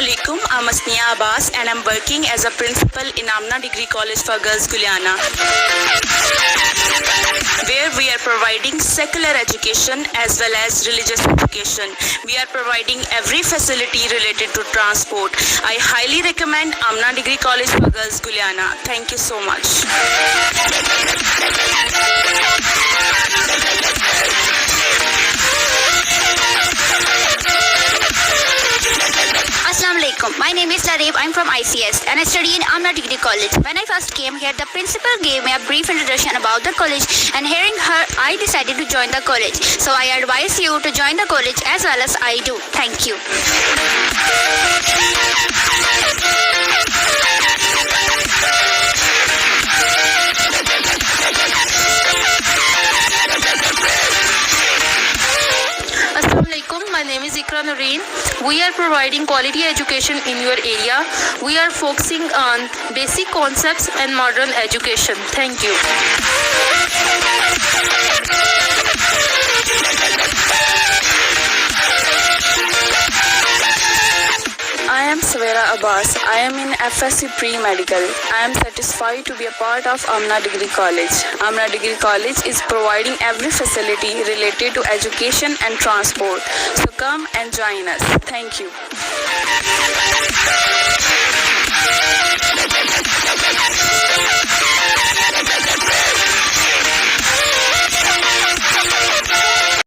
Assalamualaikum. I'm Asniya Abbas and I'm working as a principal in Amna Degree College for Girls Guliana, where we are providing secular education as well as religious education. We are providing every facility related to transport. I highly recommend Amna Degree College for Girls Guliana. Thank you so much. Assalamu alaikum. My name is Lark. I'm from ICS and I study in Amna Degree College. When I first came here, the principal gave me a brief introduction about the college, and hearing her, I decided to join the college. So I advise you to join the college as well as I do. Thank you. Assalamualaikum. My name is Ikra Noreen. We are providing quality education in your area. We are focusing on basic concepts and modern education. Thank you. I am Savera Abbas. I am in FSC Pre-Medical. I am satisfied to be a part of Amna Degree College. Amna Degree College is providing every facility related to education and transport. So come and join us. Thank you.